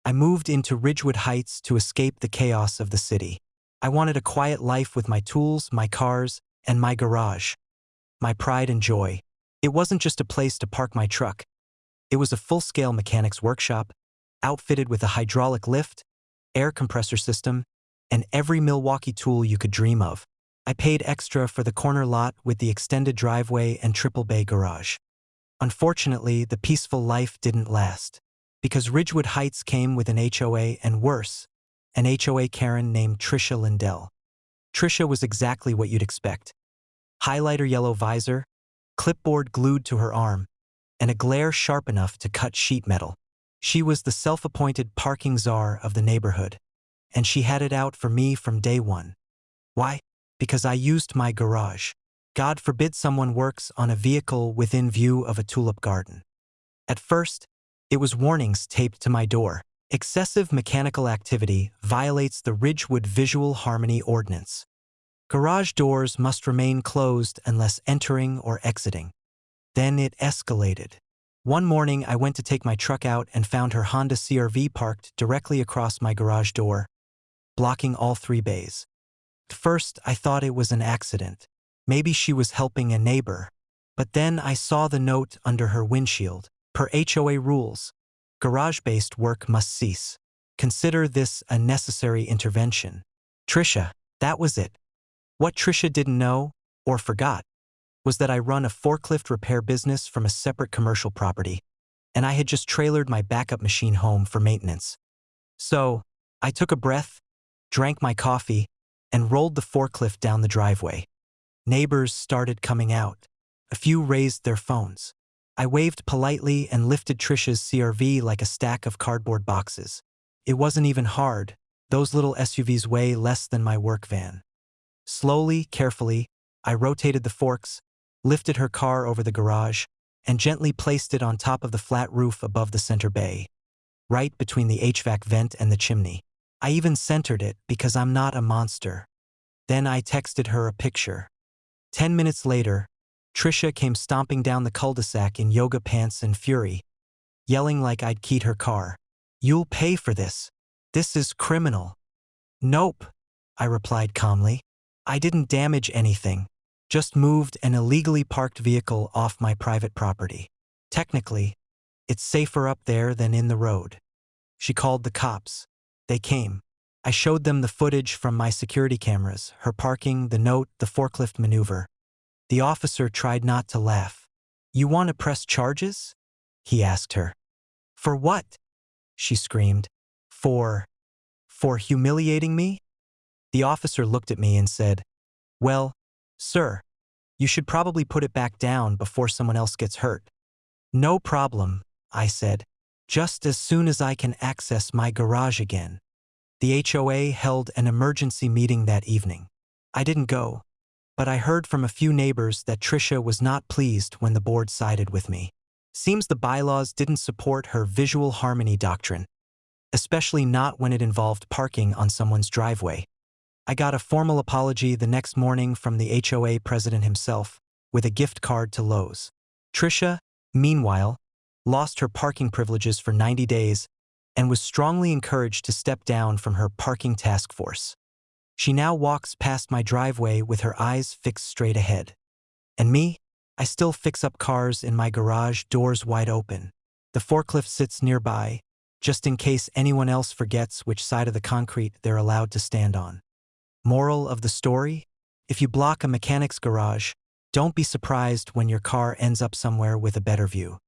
I moved into Ridgewood Heights to escape the chaos of the city. I wanted a quiet life with my tools, my cars, and my garage. My pride and joy. It wasn't just a place to park my truck. It was a full-scale mechanics workshop, outfitted with a hydraulic lift, air compressor system, and every Milwaukee tool you could dream of. I paid extra for the corner lot with the extended driveway and triple-bay garage. Unfortunately, the peaceful life didn't last, because Ridgewood Heights came with an HOA and worse, an HOA Karen named Trisha Lindell. Trisha was exactly what you'd expect. Highlighter yellow visor, clipboard glued to her arm, and a glare sharp enough to cut sheet metal. She was the self-appointed parking czar of the neighborhood, and she had it out for me from day one. Why? Because I used my garage. God forbid someone works on a vehicle within view of a tulip garden. At first, it was warnings taped to my door. Excessive mechanical activity violates the Ridgewood Visual Harmony Ordinance. Garage doors must remain closed unless entering or exiting. Then it escalated. One morning, I went to take my truck out and found her Honda CR-V parked directly across my garage door, blocking all 3 bays. At first, I thought it was an accident. Maybe she was helping a neighbor. But then I saw the note under her windshield. Per HOA rules, garage-based work must cease. Consider this a necessary intervention. Trisha, that was it. What Trisha didn't know, or forgot, was that I run a forklift repair business from a separate commercial property, and I had just trailered my backup machine home for maintenance. So, I took a breath, drank my coffee, and rolled the forklift down the driveway. Neighbors started coming out. A few raised their phones. I waved politely and lifted Trisha's CR-V like a stack of cardboard boxes. It wasn't even hard. Those little SUVs weigh less than my work van. Slowly, carefully, I rotated the forks, lifted her car over the garage, and gently placed it on top of the flat roof above the center bay, right between the HVAC vent and the chimney. I even centered it because I'm not a monster. Then I texted her a picture. 10 minutes later, Trisha came stomping down the cul-de-sac in yoga pants and fury, yelling like I'd keyed her car. "You'll pay for this. This is criminal." "Nope," I replied calmly. "I didn't damage anything, just moved an illegally parked vehicle off my private property. Technically, it's safer up there than in the road." She called the cops. They came. I showed them the footage from my security cameras, her parking, the note, the forklift maneuver. The officer tried not to laugh. "You want to press charges?" he asked her. "For what?" she screamed. For humiliating me?" The officer looked at me and said, "Well, sir, you should probably put it back down before someone else gets hurt." "No problem," I said, "just as soon as I can access my garage again." The HOA held an emergency meeting that evening. I didn't go, but I heard from a few neighbors that Trisha was not pleased when the board sided with me. Seems the bylaws didn't support her visual harmony doctrine, especially not when it involved parking on someone's driveway. I got a formal apology the next morning from the HOA president himself, with a gift card to Lowe's. Trisha, meanwhile, lost her parking privileges for 90 days and was strongly encouraged to step down from her parking task force. She now walks past my driveway with her eyes fixed straight ahead. And me? I still fix up cars in my garage, doors wide open. The forklift sits nearby, just in case anyone else forgets which side of the concrete they're allowed to stand on. Moral of the story? If you block a mechanic's garage, don't be surprised when your car ends up somewhere with a better view.